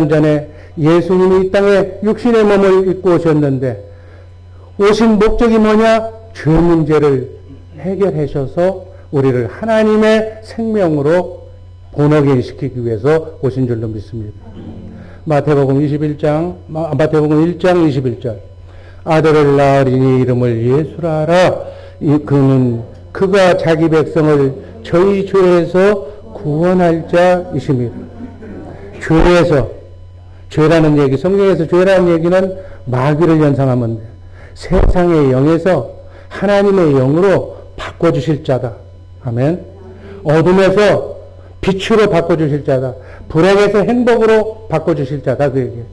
전에 예수님이 이 땅에 육신의 몸을 입고 오셨는데 오신 목적이 뭐냐? 죄 문제를 해결하셔서 우리를 하나님의 생명으로 본어게인시키기 위해서 오신 줄로 믿습니다. 마태복음 1장 21절. 아들을 낳으리니 이름을 예수라 하라. 그가 자기 백성을 저희 죄에서 구원할 자이십니다. 죄에서, 죄라는 얘기, 성경에서 죄라는 얘기는 마귀를 연상하면 돼. 세상의 영에서 하나님의 영으로 바꿔주실 자다. 아멘. 어둠에서 빛으로 바꿔주실 자다. 불행에서 행복으로 바꿔주실 자다. 그 얘기예요.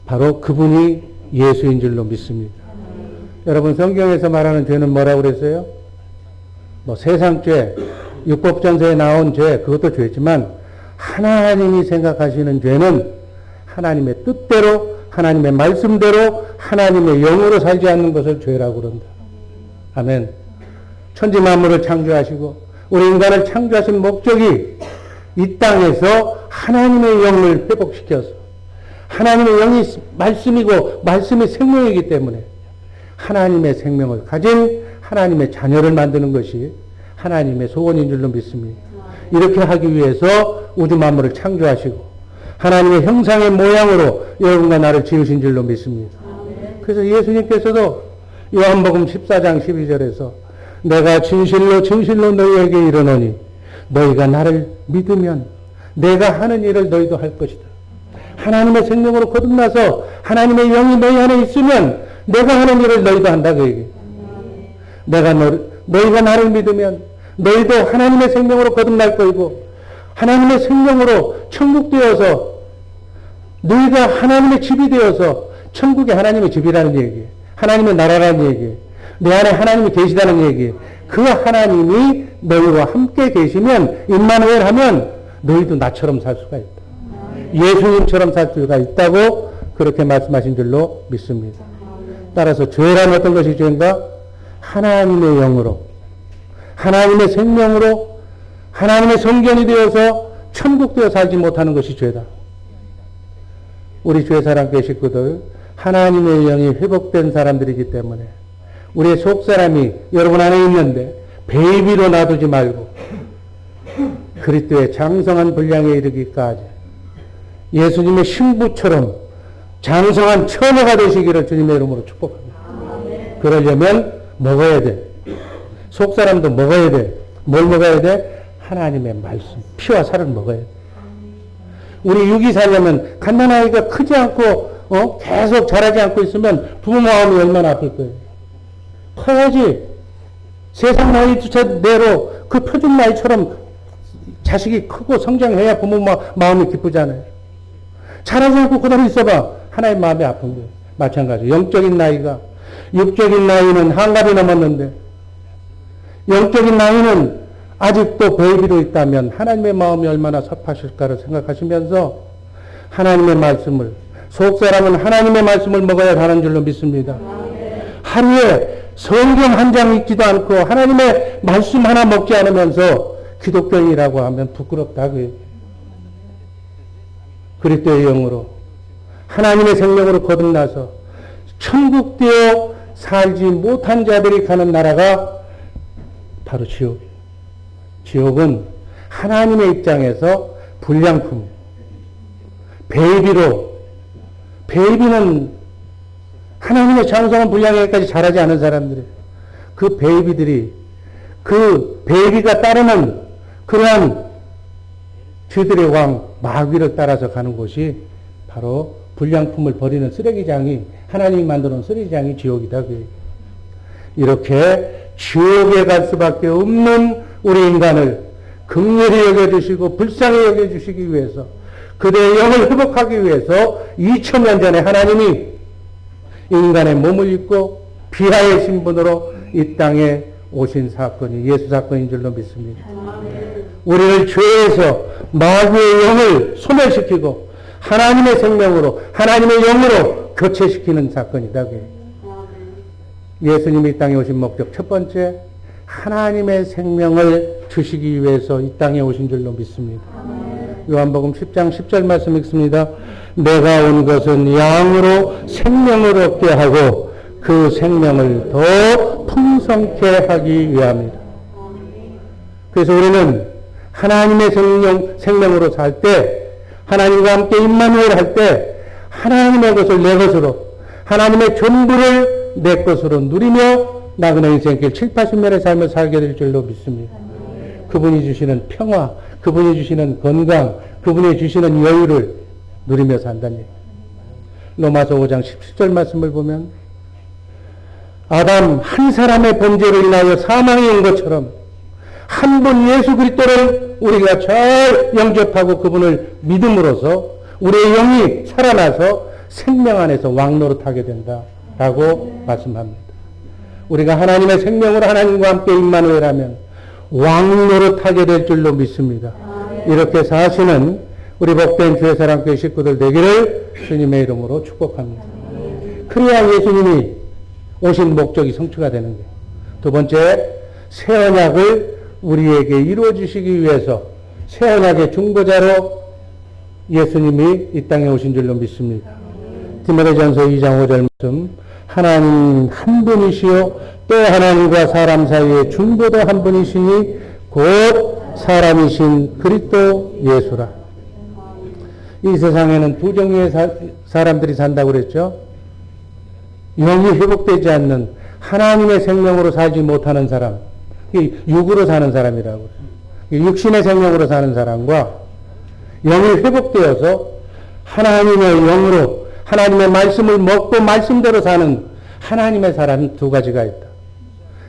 바로 그분이 예수인 줄로 믿습니다. 여러분, 성경에서 말하는 죄는 뭐라고 그랬어요? 뭐 세상죄, 율법전서에 나온 죄, 그것도 죄지만 하나님이 생각하시는 죄는 하나님의 뜻대로, 하나님의 말씀대로, 하나님의 영으로 살지 않는 것을 죄라고 그런다. 아멘. 천지 만물을 창조하시고 우리 인간을 창조하신 목적이 이 땅에서 하나님의 영을 회복시켜서, 하나님의 영이 말씀이고 말씀이 생명이기 때문에 하나님의 생명을 가진 하나님의 자녀를 만드는 것이 하나님의 소원인 줄로 믿습니다. 이렇게 하기 위해서 우주 만물을 창조하시고 하나님의 형상의 모양으로 여러분과 나를 지으신 줄로 믿습니다. 그래서 예수님께서도 요한복음 14장 12절에서 내가 진실로 진실로 너희에게 이르노니 너희가 나를 믿으면 내가 하는 일을 너희도 할 것이다. 하나님의 생명으로 거듭나서 하나님의 영이 너희 안에 있으면 내가 하는 일을 너희도 한다. 그 얘기. 너희가 나를 믿으면 너희도 하나님의 생명으로 거듭날 거이고 하나님의 생명으로 천국 되어서 너희가 하나님의 집이 되어서 천국이 하나님의 집이라는 얘기예요. 하나님의 나라라는 얘기예요. 내 안에 하나님이 계시다는 얘기예요. 그 하나님이 너희와 함께 계시면 임마누엘 하면 너희도 나처럼 살 수가 있다. 예수님처럼 살 수가 있다고 그렇게 말씀하신 줄로 믿습니다. 따라서 죄란 어떤 것이 죄인가? 하나님의 영으로, 하나님의 생명으로, 하나님의 성전이 되어서 천국 되어 살지 못하는 것이 죄다. 우리 죄사랑교회 식구들, 하나님의 영이 회복된 사람들이기 때문에 우리의 속사람이 여러분 안에 있는데 베이비로 놔두지 말고 그리스도의 장성한 분량에 이르기까지 예수님의 신부처럼 장성한 처녀가 되시기를 주님의 이름으로 축복합니다. 그러려면 먹어야 돼. 속사람도 먹어야 돼. 뭘 먹어야 돼? 하나님의 말씀, 피와 살을 먹어야 돼. 우리 육이 살려면 갓난아이가 크지 않고 계속 자라지 않고 있으면 부모 마음이 얼마나 아플 거예요. 커야지. 세상 나이 내로 그 표준 나이처럼 자식이 크고 성장해야 부모 마음이 기쁘잖아요. 자라지 않고 그대로 있어봐. 하나님 마음이 아픈 거예요. 마찬가지. 영적인 나이가, 육적인 나이는 한갑이 넘었는데 영적인 나이는 아직도 베이비로 있다면 하나님의 마음이 얼마나 섭하실까를 생각하시면서 하나님의 말씀을, 속사람은 하나님의 말씀을 먹어야 하는 줄로 믿습니다. 하루에 성경 한 장 읽지도 않고 하나님의 말씀 하나 먹지 않으면서 기독교인이라고 하면 부끄럽다. 그리스도의 영으로 하나님의 생명으로 거듭나서 천국되어 살지 못한 자들이 가는 나라가 바로 지옥이에요. 지옥은 하나님의 입장에서 불량품, 베이비는 하나님의 장성한 분량에까지 자라지 않은 사람들이에요. 그 베이비가 따르는 그러한 죄들의 왕 마귀를 따라서 가는 곳이 바로 불량품을 버리는 쓰레기장이, 하나님이 만들어 놓은 쓰레기장이 지옥이다. 이렇게 지옥에 갈 수밖에 없는 우리 인간을 긍휼히 여겨주시고 불쌍히 여겨주시기 위해서, 그대의 영을 회복하기 위해서 2000년 전에 하나님이 인간의 몸을 입고 비하의 신분으로 이 땅에 오신 사건이 예수 사건인 줄로 믿습니다. 우리를 죄에서 마귀의 영을 소멸시키고 하나님의 생명으로, 하나님의 영으로 교체시키는 사건이다. 예수님이 이 땅에 오신 목적 첫 번째, 하나님의 생명을 주시기 위해서 이 땅에 오신 줄로 믿습니다. 요한복음 10장 10절 말씀 읽습니다. 내가 온 것은 양으로 생명을 얻게 하고 그 생명을 더 풍성케 하기 위함이다. 그래서 우리는 하나님의 생명으로 살 때, 하나님과 함께 임마누엘 할 때 하나님의 것을 내 것으로, 하나님의 전부를 내 것으로 누리며 나그네 인생길 7, 80년의 삶을 살게 될 줄로 믿습니다. 그분이 주시는 평화, 그분이 주시는 건강, 그분이 주시는 여유를 누리며 산다는 얘기입니다. 로마서 5장 17절 말씀을 보면 아담 한 사람의 범죄로 인하여 사망이 온 것처럼 한 분 예수 그리스도를 우리가 잘 영접하고 그분을 믿음으로써 우리의 영이 살아나서 생명 안에서 왕노릇하게 된다라고 말씀합니다. 우리가 하나님의 생명으로 하나님과 함께 임마누엘하면 왕노릇하게 될 줄로 믿습니다. 이렇게 사시는 우리 복된 주의 사랑교회 식구들 되기를 주님의 이름으로 축복합니다. 그래야 예수님이 오신 목적이 성취가 되는 거예요. 두 번째, 새 언약을 우리에게 이루어 주시기 위해서 새 언약의 중보자로 예수님이 이 땅에 오신 줄로 믿습니다. 디모데전서 2장 5절 말씀, 하나님 한 분이시요 또 하나님과 사람 사이의 중보도 한 분이시니 곧 사람이신 그리스도 예수라. 이 세상에는 두 종류의 사람들이 산다고 그랬죠. 영이 회복되지 않는 하나님의 생명으로 살지 못하는 사람, 육으로 사는 사람이라고 그래요. 육신의 생명으로 사는 사람과 영이 회복되어서 하나님의 영으로 하나님의 말씀을 먹고 말씀대로 사는 하나님의 사람이 두 가지가 있다.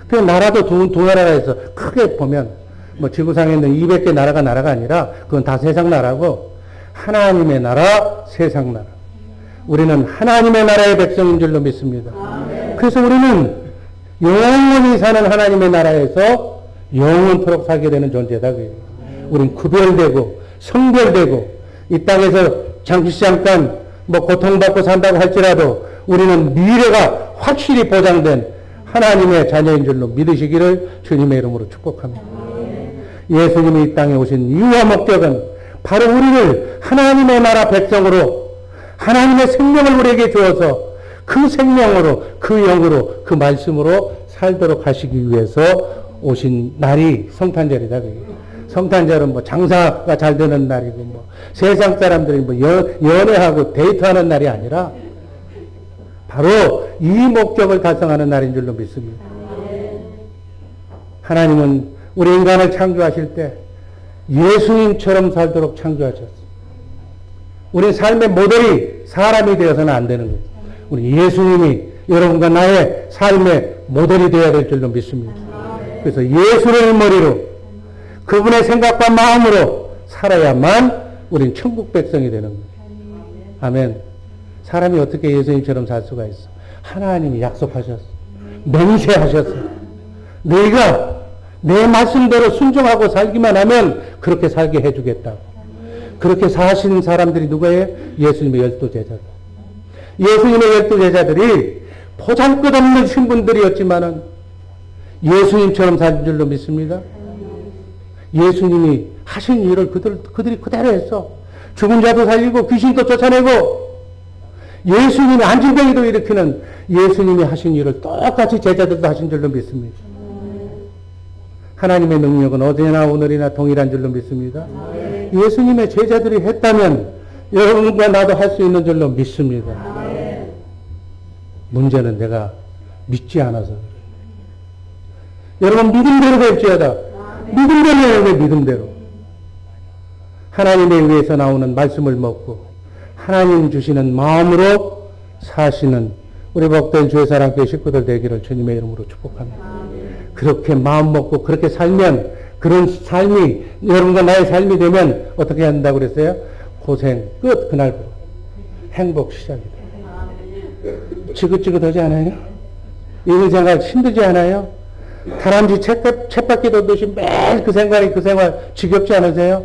그 나라도 두 나라가 있어. 크게 보면 뭐 지구상에 있는 200개 나라가 아니라 그건 다 세상 나라고 하나님의 나라, 세상 나라. 우리는 하나님의 나라의 백성인 줄로 믿습니다. 그래서 우리는 영원히 사는 하나님의 나라에서 영원토록 살게 되는 존재다. 우리는 구별되고 성별되고 이 땅에서 잠깐 뭐 고통받고 산다고 할지라도 우리는 미래가 확실히 보장된 하나님의 자녀인 줄로 믿으시기를 주님의 이름으로 축복합니다. 예수님이 이 땅에 오신 이유와 목적은 바로 우리를 하나님의 나라 백성으로 하나님의 생명을 우리에게 주어서 그 생명으로 그 영으로 그 말씀으로 살도록 하시기 위해서 오신 날이 성탄절이다. 성탄절은 뭐 장사가 잘 되는 날이고 뭐 세상 사람들이 뭐 연애하고 데이트하는 날이 아니라 바로 이 목적을 달성하는 날인 줄로 믿습니다. 하나님은 우리 인간을 창조하실 때 예수님처럼 살도록 창조하셨어요. 우리 삶의 모델이 사람이 되어서는 안 되는 거예요. 우리 예수님이 여러분과 나의 삶의 모델이 되어야 될 줄로 믿습니다. 그래서 예수를 머리로 그분의 생각과 마음으로 살아야만 우린 천국 백성이 되는 거예요. 아멘. 사람이 어떻게 예수님처럼 살 수가 있어? 하나님이 약속하셨어. 맹세하셨어. 너희가 내 말씀대로 순종하고 살기만 하면 그렇게 살게 해주겠다고. 그렇게 사신 사람들이 누구예요? 예수님의 12 제자들. 예수님의 12 제자들이 보잘것없는 신분들이었지만은 예수님처럼 산 줄로 믿습니다. 예수님이 하신 일을 그들이 그대로 했어. 죽은 자도 살리고 귀신도 쫓아내고 예수님이 안진뱅이도 일으키는 예수님이 하신 일을 똑같이 제자들도 하신 줄로 믿습니다. 하나님의 능력은 어제나 오늘이나 동일한 줄로 믿습니다. 예수님의 제자들이 했다면 여러분과 나도 할 수 있는 줄로 믿습니다. 문제는 내가 믿지 않아서 여러분 믿음대로 될지어다. 믿음대로 해야 돼. 믿음대로 하나님에 의해서 나오는 말씀을 먹고 하나님 주시는 마음으로 사시는 우리 복된 주의 사랑교회 식구들 되기를 주님의 이름으로 축복합니다. 그렇게 마음 먹고 그렇게 살면 그런 삶이 여러분과 나의 삶이 되면 어떻게 한다고 그랬어요? 고생 끝. 그날부터 행복 시작이다. 지긋지긋하지 않아요? 이런 생각 힘들지 않아요? 다람쥐 쳇바퀴 돌듯이 매일 그 생활 지겹지 않으세요?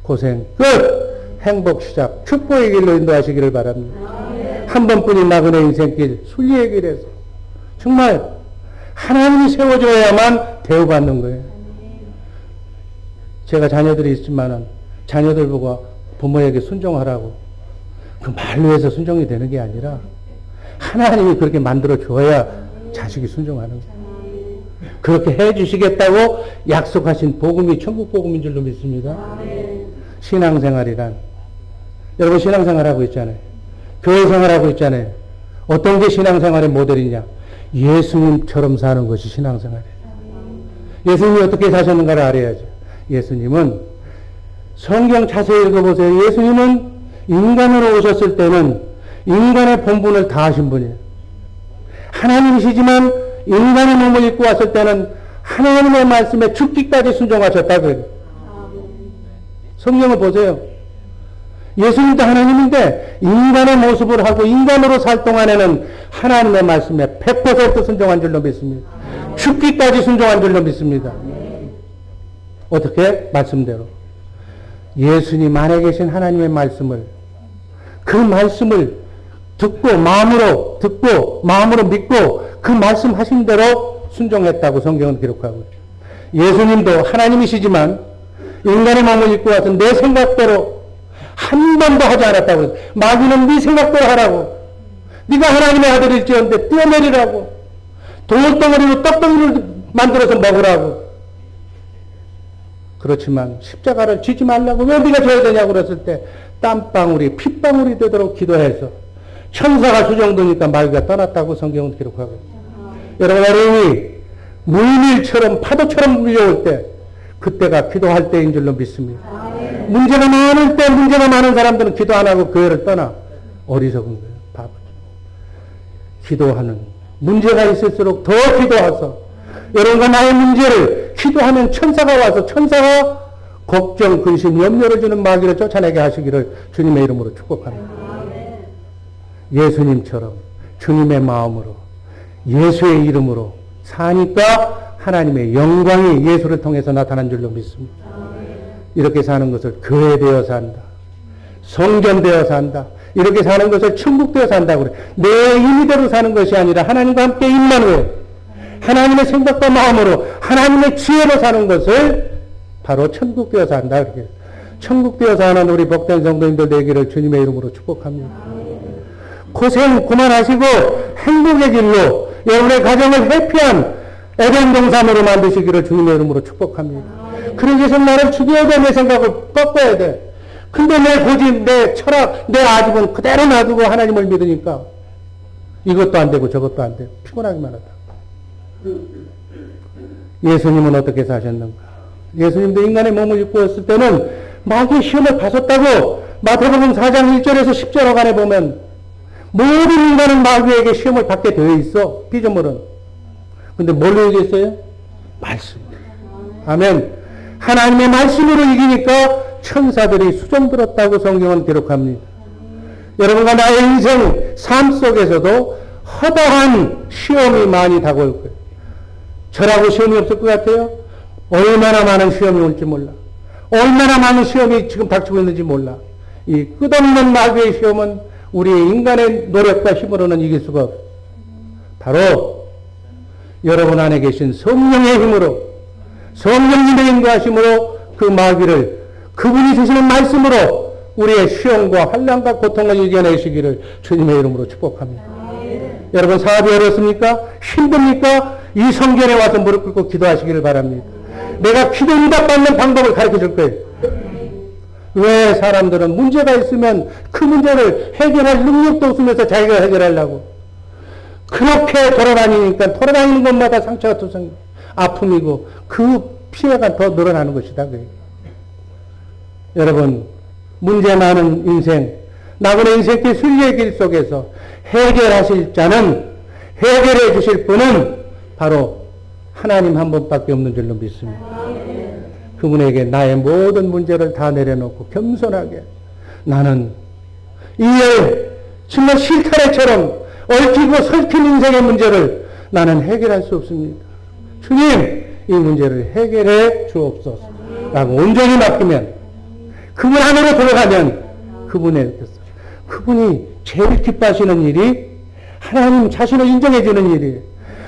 고생 끝. 행복 시작. 축복의 길로 인도하시기를 바랍니다. 한 번뿐인 나그네 인생길 순리의 길에서 정말 하나님이 세워줘야만 대우받는 거예요. 제가 자녀들이 있지만은 자녀들 보고 부모에게 순종하라고 그 말로 해서 순종이 되는 게 아니라 하나님이 그렇게 만들어 줘야 자식이 순종하는 거예요. 그렇게 해 주시겠다고 약속하신 복음이 천국 복음인 줄로 믿습니다. 신앙생활이란, 여러분 신앙생활하고 있잖아요. 교회 생활하고 있잖아요. 어떤 게 신앙생활의 모델이냐? 예수님처럼 사는 것이 신앙생활이에요. 예수님이 어떻게 사셨는가를 알아야죠. 예수님은 성경 자세히 읽어보세요. 예수님은 인간으로 오셨을 때는 인간의 본분을 다하신 분이에요. 하나님이시지만 인간의 몸을 입고 왔을 때는 하나님의 말씀에 죽기까지 순종하셨다고요. 성경을 보세요. 예수님도 하나님인데 인간의 모습을 하고 인간으로 살 동안에는 하나님의 말씀에 100% 순종한 줄로 믿습니다. 죽기까지 순종한 줄로 믿습니다. 어떻게? 말씀대로. 예수님 안에 계신 하나님의 말씀을, 그 말씀을 듣고 마음으로 믿고 그 말씀하신 대로 순종했다고 성경은 기록하고 있죠. 예수님도 하나님이시지만 인간의 몸을 입고 와서 내 생각대로 한 번도 하지 않았다고 그랬어요. 마귀는 네 생각대로 하라고. 네가 하나님의 아들일지언데 뛰어내리라고. 돌덩어리로 떡덩이를 만들어서 먹으라고. 그렇지만 십자가를 지지 말라고. 왜 네가 져야 되냐고 그랬을 때 땀방울이 핏방울이 되도록 기도해서 천사가 수정되니까 마귀가 떠났다고 성경은 기록하고 있어요. 여러분, 어려움이 물밀처럼 파도처럼 밀려올 때 그때가 기도할 때인 줄로 믿습니다. 문제가 많을 때 문제가 많은 사람들은 기도 안 하고 교회를 떠나. 어리석은 거예요. 바보죠. 기도하는, 문제가 있을수록 더 기도하서 여러분과 나의 문제를 기도하면 천사가 와서 천사가 걱정, 근심, 염려를 주는 마귀를 쫓아내게 하시기를 주님의 이름으로 축복합니다. 예수님처럼 주님의 마음으로 예수의 이름으로 사니까 하나님의 영광이 예수를 통해서 나타난 줄로 믿습니다. 이렇게 사는 것을 교회되어 산다. 성전되어 산다. 이렇게 사는 것을 천국되어 산다고 그래. 내 임의대로 사는 것이 아니라 하나님과 함께 임마누엘, 하나님의 생각과 마음으로 하나님의 지혜로 사는 것을 바로 천국되어 산다. 이렇게. 천국되어 사는 우리 복된 성도님들 되기를 주님의 이름으로 축복합니다. 고생 그만하시고 행복의 길로 여러분의 가정을 해피한 에덴 동산으로 만드시기를 주님의 이름으로 축복합니다. 그러기 위해서 나를 죽여야 돼. 내 생각을 꺾어야 돼. 근데 내 고집, 내 철학, 내 아집은 그대로 놔두고 하나님을 믿으니까 이것도 안 되고 저것도 안 되고 피곤하기만 하다. 예수님은 어떻게 사셨는가? 예수님도 인간의 몸을 입고 왔을 때는 마귀의 시험을 받았다고 마태복음 4장 1절에서 10절 어간에 보면 모든 인간은 마귀에게 시험을 받게 되어 있어. 피조물은. 근데 뭘로 이겼어요? 말씀. 아멘. 하나님의 말씀으로 이기니까 천사들이 수종 들었다고 성경은 기록합니다. 여러분과 나의 인생 삶 속에서도 허다한 시험이 많이 다가올 거예요. 저라고 시험이 없을 것 같아요? 얼마나 많은 시험이 올지 몰라. 얼마나 많은 시험이 지금 닥치고 있는지 몰라. 이 끝없는 마귀의 시험은 우리의 인간의 노력과 힘으로는 이길 수가 없어요. 바로 여러분 안에 계신 성령의 힘으로, 성령님의 인도하심으로 그 마귀를 그분이 주시는 말씀으로 우리의 시험과 환난과 고통을 이겨내시기를 주님의 이름으로 축복합니다. 여러분 사업이 어렵습니까? 힘듭니까? 이 성전에 와서 무릎 꿇고 기도하시기를 바랍니다. 내가 기도 응답받는 방법을 가르쳐 줄 거예요. 왜 사람들은 문제가 있으면 그 문제를 해결할 능력도 없으면서 자기가 해결하려고 그렇게 돌아다니니까 돌아다니는 것마다 상처가 투성이고 아픔이고 그 피해가 더 늘어나는 것이다. 여러분 문제 많은 인생, 나그네 인생길 순리의 길 속에서 해결하실 자는, 해결해 주실 분은 바로 하나님 한 분밖에 없는 줄로 믿습니다. 그분에게 나의 모든 문제를 다 내려놓고 겸손하게 나는 이 정말 실타래처럼 얽히고 설킨 인생의 문제를 나는 해결할 수 없습니다. 주님 이 문제를 해결해 주옵소서 라고 온전히 맡기면 그분 안으로 들어가면 그분이 제일 기뻐하시는 일이 하나님 자신을 인정해 주는 일이에요.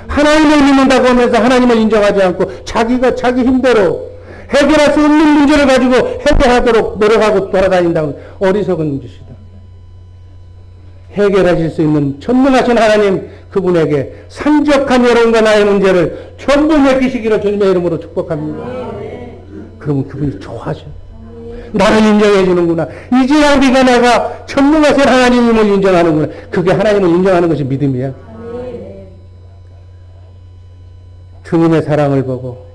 하나님을 믿는다고 하면서 하나님을 인정하지 않고 자기가 자기 힘대로 해결할 수 없는 문제를 가지고 해결하도록 노력하고 돌아다닌다는 어리석은 짓이다. 해결하실 수 있는 전능하신 하나님 그분에게 산적한 여러분과 나의 문제를 전부 맡기시기를 주님의 이름으로 축복합니다. 그러면 그분이 좋아하셔. 나를 인정해 주는구나. 이제야 우리가 내가 전능하신 하나님을 인정하는구나. 그게 하나님을 인정하는 것이 믿음이야. 주님의 사랑을 보고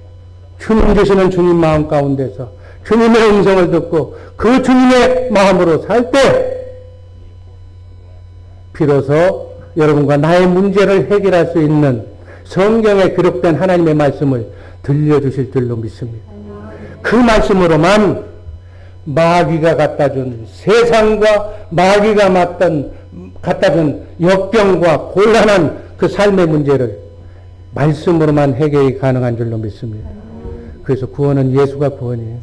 주님 주시는 주님 마음 가운데서 주님의 음성을 듣고 그 주님의 마음으로 살 때 비로소 여러분과 나의 문제를 해결할 수 있는 성경에 기록된 하나님의 말씀을 들려주실 줄로 믿습니다. 그 말씀으로만 마귀가 갖다준 세상과 마귀가 갖다준 역경과 곤란한 그 삶의 문제를 말씀으로만 해결이 가능한 줄로 믿습니다. 그래서 구원은 예수가 구원이에요.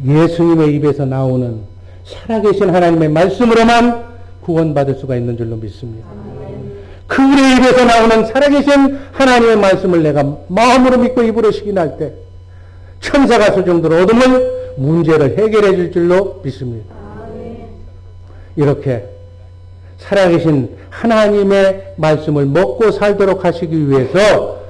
예수님의 입에서 나오는 살아계신 하나님의 말씀으로만 구원받을 수가 있는 줄로 믿습니다. 그분의 입에서 나오는 살아계신 하나님의 말씀을 내가 마음으로 믿고 입으로 시인할 때 천사가 수정도로 얻으면 문제를 해결해 줄 줄로 믿습니다. 이렇게 살아계신 하나님의 말씀을 먹고 살도록 하시기 위해서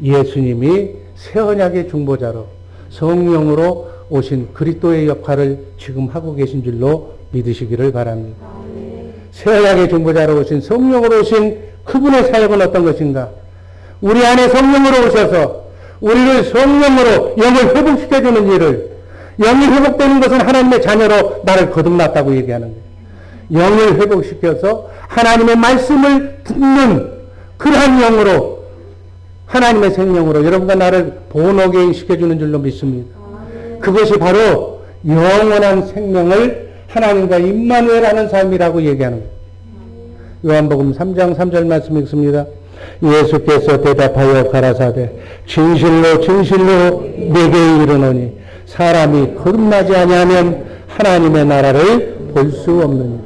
예수님이 새 언약의 중보자로 성령으로 오신 그리스도의 역할을 지금 하고 계신 줄로 믿으시기를 바랍니다. 새 언약의 중보자로 오신 성령으로 오신 그분의 사역은 어떤 것인가? 우리 안에 성령으로 오셔서 우리를 성령으로 영을 회복시켜주는 일을, 영이 회복되는 것은 하나님의 자녀로 나를 거듭났다고 얘기하는 거예요. 영을 회복시켜서 하나님의 말씀을 듣는 그러한 영으로, 하나님의 생명으로 여러분과 나를 본오게 시켜주는 줄로 믿습니다. 그것이 바로 영원한 생명을 하나님과 임마누엘하는 삶이라고 얘기하는 거예요. 요한복음 3장 3절 말씀 읽습니다. 예수께서 대답하여 가라사대 진실로 진실로 내게 이르노니 사람이 거듭나지 아니하면 하나님의 나라를 볼 수 없느니라.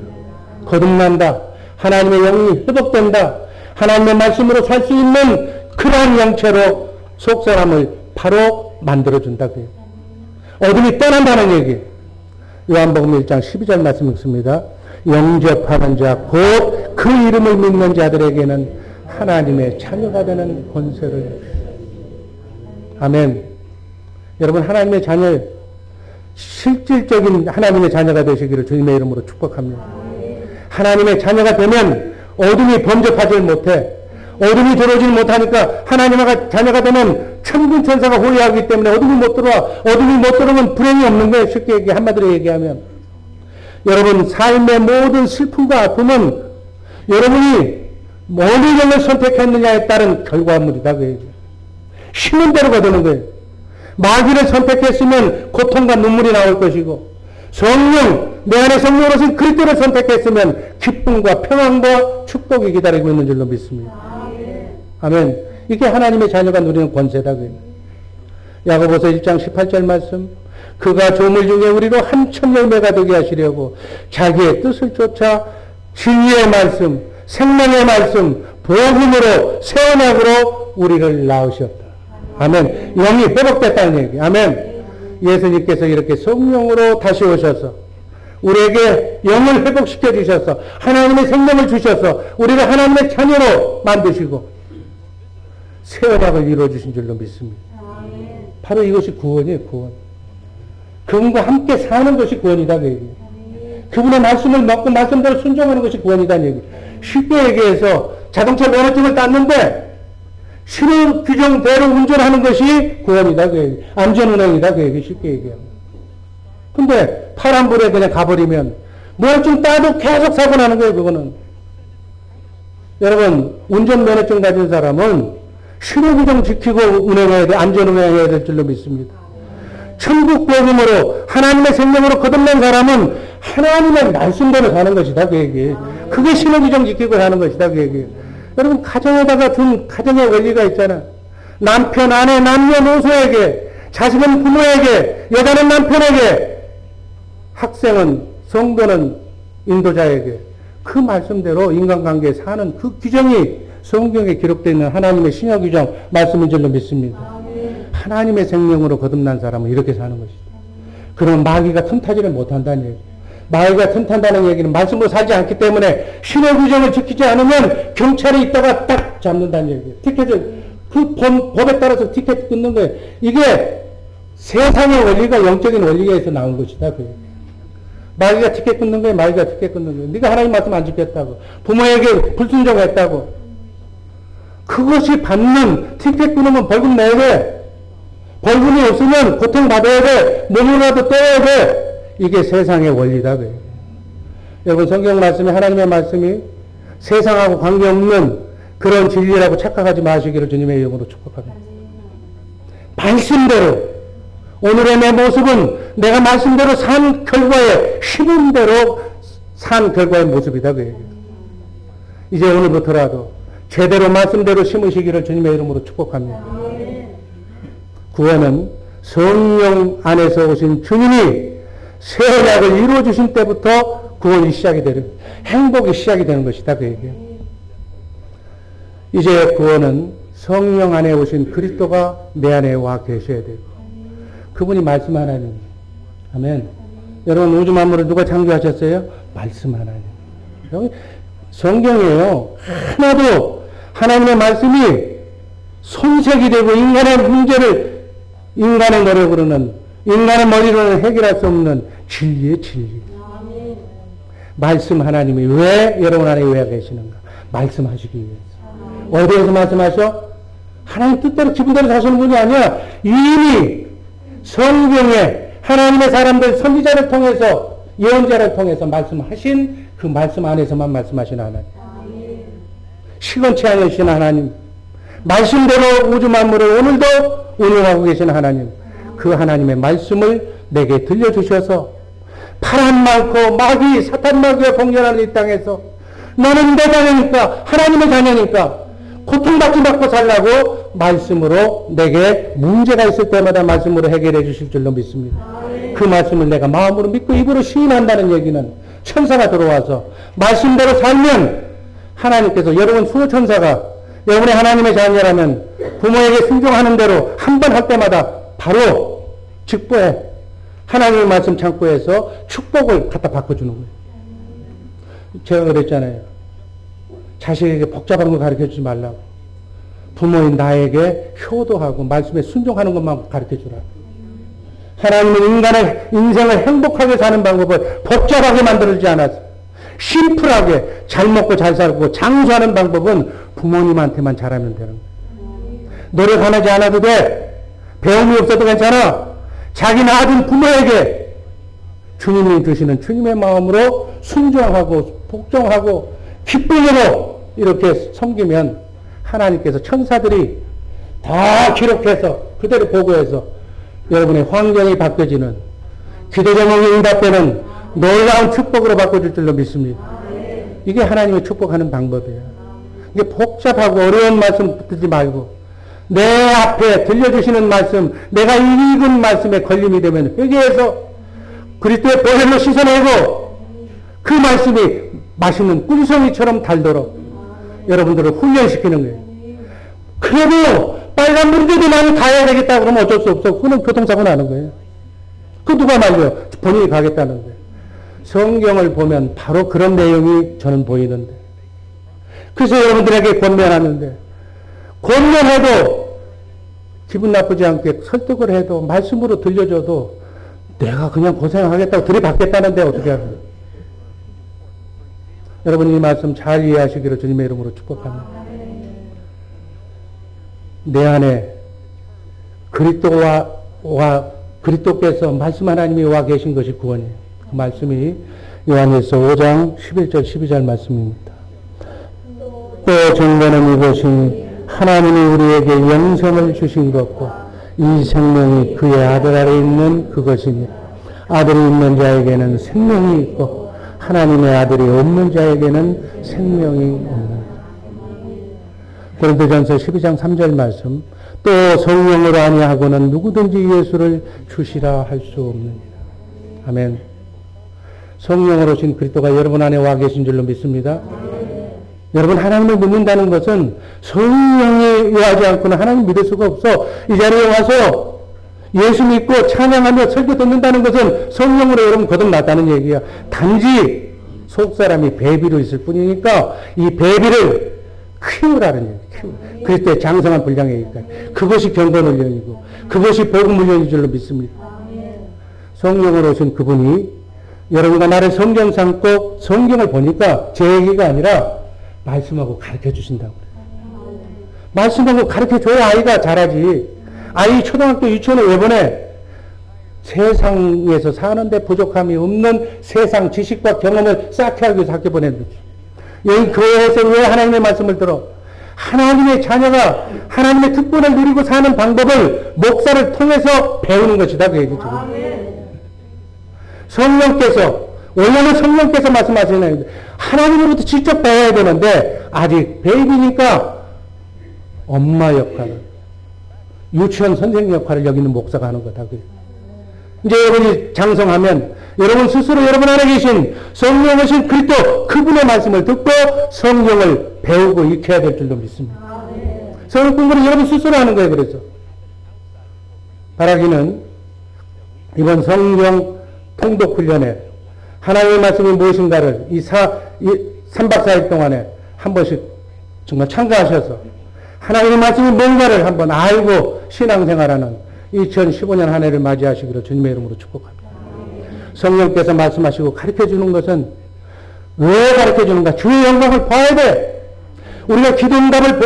거듭난다. 하나님의 영이 회복된다. 하나님의 말씀으로 살 수 있는 그러한 영체로 속사람을 바로 만들어준다. 어둠이 떠난다는 얘기. 요한복음 1장 12절 말씀 읽습니다. 영접하는 자 곧 그 이름을 믿는 자들에게는 하나님의 자녀가 되는 권세를. 아멘. 여러분 하나님의 자녀, 실질적인 하나님의 자녀가 되시기를 주님의 이름으로 축복합니다. 하나님의 자녀가 되면 어둠이 범접하지 못해. 어둠이 들어오지 못하니까 하나님의 자녀가 되면 천군 천사가 호위하기 때문에 어둠이 못 들어와. 어둠이 못 들어오면 불행이 없는 거예요. 쉽게 한마디로 얘기하면. 여러분 삶의 모든 슬픔과 아픔은 여러분이 어느 영을 선택했느냐에 따른 결과물이다. 심은 대로가 되는 거예요. 마귀를 선택했으면 고통과 눈물이 나올 것이고, 성령, 내 안에 성령으로서 그리스도를 선택했으면 기쁨과 평안과 축복이 기다리고 있는 줄로 믿습니다. 아멘. 이게 하나님의 자녀가 누리는 권세다. 야고보서 1장 18절 말씀. 그가 조물 중에 우리로 한천 열매가 되게 하시려고 자기의 뜻을 쫓아 진리의 말씀, 생명의 말씀, 복음으로 새 언약으로 우리를 낳으셨다. 아멘. 영이 회복됐다는 얘기. 아멘. 예수님께서 이렇게 성령으로 다시 오셔서 우리에게 영을 회복시켜 주셔서 하나님의 생명을 주셔서 우리를 하나님의 자녀로 만드시고 새 언약을 이루어 주신 줄로 믿습니다. 바로 이것이 구원이에요. 구원. 그분과 함께 사는 것이 구원이다. 그 얘기. 그분의 말씀을 먹고 말씀대로 순종하는 것이 구원이다는 얘기. 쉽게 얘기해서 자동차 면허증을 땄는데 신호 규정대로 운전하는 것이 구원이다. 그 얘기. 안전운행이다. 그 얘기. 쉽게 얘기하면. 근데 파란불에 그냥 가버리면 면허증 따도 계속 사고 나는 거예요. 그거는. 여러분 운전면허증 가진 사람은 신호 규정 지키고 운행해야 돼. 안전운행해야 될 줄로 믿습니다. 천국 복음으로 하나님의 생명으로 거듭난 사람은 하나님의 말씀대로 사는 것이다. 그 얘기. 그게 신호 규정 지키고 사는 것이다. 그 얘기. 여러분 가정에다가 준 가정의 원리가 있잖아. 남편, 아내, 남녀노소에게, 자식은 부모에게, 여자는 남편에게, 학생은, 성도는 인도자에게 그 말씀대로 인간관계에 사는 그 규정이 성경에 기록되어 있는 하나님의 신약 규정 말씀인 줄로 믿습니다. 하나님의 생명으로 거듭난 사람은 이렇게 사는 것이다. 그럼 마귀가 틈타지를 못한다는 얘기. 마귀가 틈탄다는 얘기는 말씀으로 살지 않기 때문에 신의 규정을 지키지 않으면 경찰이 있다가 딱 잡는다는 얘기예요. 티켓을 그 법에 따라서 티켓 끊는 거예요. 이게 세상의 원리가 영적인 원리에서 나온 것이다. 그 얘기예요. 마귀가 티켓 끊는 거예요. 마귀가 티켓 끊는 거예요. 네가 하나님 말씀 안 지켰다고. 부모에게 불순종했다고. 그것이 받는 티켓 끊으면 벌금 내야 돼. 벌금이 없으면 고통받아야 돼. 몸이라도 떼야 돼. 이게 세상의 원리다. 그래요. 여러분 성경 말씀이 하나님의 말씀이 세상하고 관계없는 그런 진리라고 착각하지 마시기를 주님의 이름으로 축복합니다. 말씀대로 오늘의 내 모습은 내가 말씀대로 산 결과에 심은 대로 산 결과의 모습이다. 그 얘기예요. 이제 오늘부터라도 제대로 말씀대로 심으시기를 주님의 이름으로 축복합니다. 구원은 성령 안에서 오신 주님이 새 언약을 이루어주신 때부터 구원이 시작이 되는, 행복이 시작이 되는 것이다. 그 얘기예요. 이제 구원은 성령 안에 오신 그리스도가 내 안에 와 계셔야 되고, 그분이 말씀 하나님. 아멘. 여러분, 우주 만물을 누가 창조하셨어요? 말씀 하나님. 여기 성경이에요. 하나도 하나님의 말씀이 손색이 되고 인간의 문제를, 인간의 노력으로는, 인간의 머리로는 해결할 수 없는 진리의 진리. 말씀 하나님이 왜 여러분 안에 왜 계시는가? 말씀하시기 위해서. 어디에서 말씀하셔? 하나님 뜻대로 기분대로 사시는 분이 아니야. 이미 성경에 하나님의 사람들 선지자를 통해서 예언자를 통해서 말씀하신 그 말씀 안에서만 말씀하신 하나님. 시건치 않으신 하나님. 말씀대로 우주 만물을 오늘도 운영하고 계신 하나님. 그 하나님의 말씀을 내게 들려주셔서 파란 많고 마귀 사탄 마귀가 공존하는 이 땅에서 너는 내 자녀니까 하나님의 자녀니까 고통받지 않고 살라고 말씀으로 내게 문제가 있을 때마다 말씀으로 해결해 주실 줄로 믿습니다. 그 말씀을 내가 마음으로 믿고 입으로 시인한다는 얘기는 천사가 들어와서 말씀대로 살면 하나님께서 여러분 수호천사가 여러분의 하나님의 자녀라면 부모에게 순종하는 대로 한 번 할 때마다 바로 직보에 하나님의 말씀 창고에서 축복을 갖다 바꿔주는 거예요. 제가 그랬잖아요. 자식에게 복잡한 거 가르쳐주지 말라고. 부모인 나에게 효도하고 말씀에 순종하는 것만 가르쳐주라. 하나님은 인간의 인생을 행복하게 사는 방법을 복잡하게 만들지 않았어요. 심플하게 잘 먹고 잘 살고 장수하는 방법은 부모님한테만 잘하면 되는 거예요. 노력 하지 않아도 돼. 배움이 없어도 괜찮아. 자기 낳아준 부모에게 주님이 주시는 주님의 마음으로 순종하고 복종하고 기쁨으로 이렇게 섬기면 하나님께서 천사들이 다 기록해서 그대로 보고해서 여러분의 환경이 바뀌어지는 기도 제목이 응답되는 놀라운 축복으로 바꿔줄 줄로 믿습니다. 이게 하나님의 축복하는 방법이에요. 이게 복잡하고 어려운 말씀 듣지 말고 내 앞에 들려주시는 말씀, 내가 읽은 말씀에 걸림이 되면 회개해서 그리스도의 보혈로 씻어내고 그 말씀이 맛있는 꿀송이처럼 달도록 여러분들을 훈련시키는 거예요. 그래도 빨간불인데도 나는 가야 되겠다 그러면 어쩔 수 없어. 그거는 교통사고 나는 거예요. 그 누가 말려? 본인이 가겠다는 거예요. 성경을 보면 바로 그런 내용이 저는 보이는데. 그래서 여러분들에게 권면하는데 권면해도 기분 나쁘지 않게 설득을 해도 말씀으로 들려줘도 내가 그냥 고생하겠다고 들이받겠다는데 어떻게 하냐. 여러분 이 말씀 잘 이해하시기를 주님의 이름으로 축복합니다. 내 안에 그리스도께서 말씀 하나님이 와 계신 것이 구원이에요. 그 말씀이 요한일서 5장 11절 12절 말씀입니다. 또 증거는 이것이 하나님이 우리에게 영생을 주신 것고 이 생명이 그의 아들 안에 있는 그것이니 아들이 있는 자에게는 생명이 있고 하나님의 아들이 없는 자에게는 생명이 없는. 고린도전서 12장 3절 말씀. 또 성령으로 아니하고는 누구든지 예수를 주시라 할 수 없느니라. 아멘. 성령으로 오신 그리스도가 여러분 안에 와 계신 줄로 믿습니다. 여러분, 하나님을 믿는다는 것은 성령이 요하지 않고는 하나님 믿을 수가 없어. 이 자리에 와서 예수 믿고 찬양하며 설교 듣는다는 것은 성령으로 여러분 거듭났다는 얘기야. 단지 속사람이 배비로 있을 뿐이니까 이 배비를 키우라는 얘기. 그리스도의 장성한 분량에 있까지. 그것이 경건훈련이고 그것이 복음훈련인 줄로 믿습니다. 성령으로 오신 그분이 여러분과 나를 성경 삼고 성경을 보니까 제 얘기가 아니라 말씀하고 가르쳐 주신다고 그래요. 말씀하고 가르쳐 줘야 아이가 잘하지. 아이 초등학교 유치원에 왜 보내? 세상에서 사는데 부족함이 없는 세상 지식과 경험을 쌓게 하기 위해서 학교 보내는 거지. 여기 교회에서 왜 하나님의 말씀을 들어? 하나님의 자녀가 하나님의 특권을 누리고 사는 방법을 목사를 통해서 배우는 것이다. 그 얘기죠. 성령께서, 원래는 성령께서 말씀하시는 하나님으로부터 직접 배워야 되는데 아직 베이비니까 엄마 역할을, 유치원 선생님 역할을 여기는 목사가 하는 거다. 이제 여러분이 장성하면 여러분 스스로 여러분 안에 계신 성령이신 그리스도 그분의 말씀을 듣고 성령을 배우고 익혀야 될 줄로 믿습니다. 성령 공부를 여러분 스스로 하는 거예요. 그래서 바라기는 이번 성령 통독 훈련에 하나님의 말씀이 무엇인가를 이 3박 4일 동안에 한 번씩 정말 참가하셔서 하나님의 말씀이 뭔가를 한번 알고 신앙생활하는 2015년 한 해를 맞이하시기로 주님의 이름으로 축복합니다. 성령께서 말씀하시고 가르쳐주는 것은 왜 가르쳐주는가? 주의 영광을 봐야 돼. 우리가 기도 응답을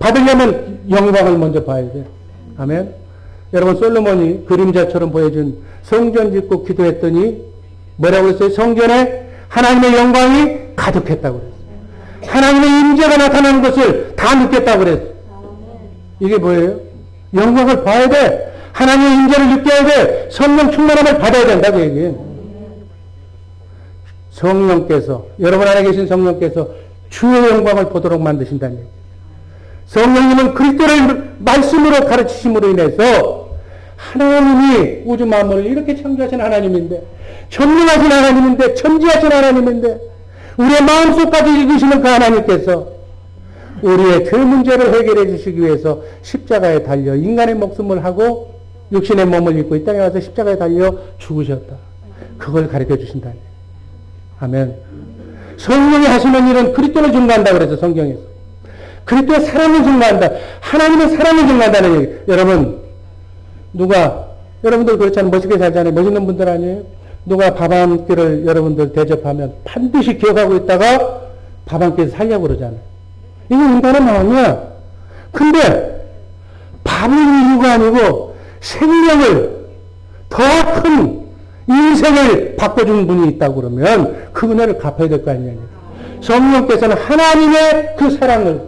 받으려면 영광을 먼저 봐야 돼. 아멘. 여러분, 솔로몬이 그림자처럼 보여준 성전 짓고 기도했더니 뭐라고 했어요? 성전에 하나님의 영광이 가득했다고 그랬어요. 하나님의 임재가 나타나는 것을 다 느꼈다고 그랬어요. 이게 뭐예요? 영광을 봐야 돼. 하나님의 임재를 느껴야 돼. 성령 충만함을 받아야 된다고 얘기해요. 성령께서, 여러분 안에 계신 성령께서 주의 영광을 보도록 만드신다는 얘기예요. 성령님은 그리스도를 말씀으로 가르치심으로 인해서 하나님이 우주 만물을 이렇게 창조하신 하나님인데, 전능하신 하나님인데, 천지하신 하나님인데, 우리의 마음속까지 읽으시는 그 하나님께서 우리의 죄 문제를 해결해 주시기 위해서 십자가에 달려 인간의 목숨을 하고 육신의 몸을 입고 이 땅에 와서 십자가에 달려 죽으셨다. 그걸 가르쳐 주신다. 아멘. 성령이 하시는 일은 그리스도를 증거한다 그래서 성경에서. 그리스도의 사랑을 증거한다. 하나님의 사랑을 증거한다는 얘기. 여러분, 여러분들 그렇잖아요. 멋있게 살잖아요. 멋있는 분들 아니에요? 누가 밥 한 끼를 여러분들 대접하면 반드시 기억하고 있다가 밥 한 끼를 살려고 그러잖아요. 이건 인간의 마음이야. 근데 밥을 이유가 아니고 생명을, 더 큰 인생을 바꿔준 분이 있다고 그러면 그 은혜를 갚아야 될 거 아니냐. 성령께서는 하나님의 그 사랑을,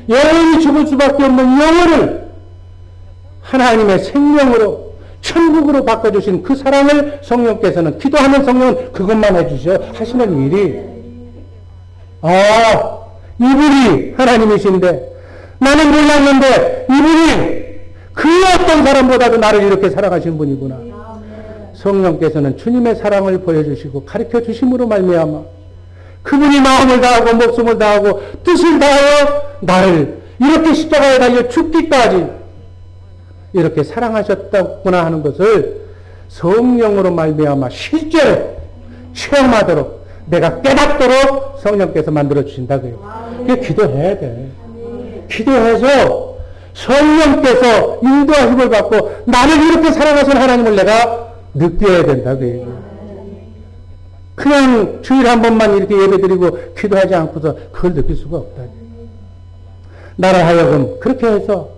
영원히 죽을 수밖에 없는 영혼을 하나님의 생명으로, 천국으로 바꿔주신 그 사랑을 성령께서는, 기도하는 성령은 그것만 해주셔. 하시는 일이, 이분이 하나님이신데 나는 몰랐는데 이분이 그 어떤 사람보다도 나를 이렇게 사랑하신 분이구나. 성령께서는 주님의 사랑을 보여주시고 가르쳐 주심으로 말미암아 그분이 마음을 다하고 목숨을 다하고 뜻을 다하여 나를 이렇게 십자가에 달려 죽기까지 이렇게 사랑하셨다구나 하는 것을 성령으로 말미암아 실제로 체험하도록, 내가 깨닫도록 성령께서 만들어 주신다 그래요. 그게 기도해야 돼. 기도해서 성령께서 인도와 힘을 받고 나를 이렇게 사랑하신 하나님을 내가 느껴야 된다 그래요. 그냥 주일에 한 번만 이렇게 예배드리고 기도하지 않고서 그걸 느낄 수가 없다. 나를 하여금 그렇게 해서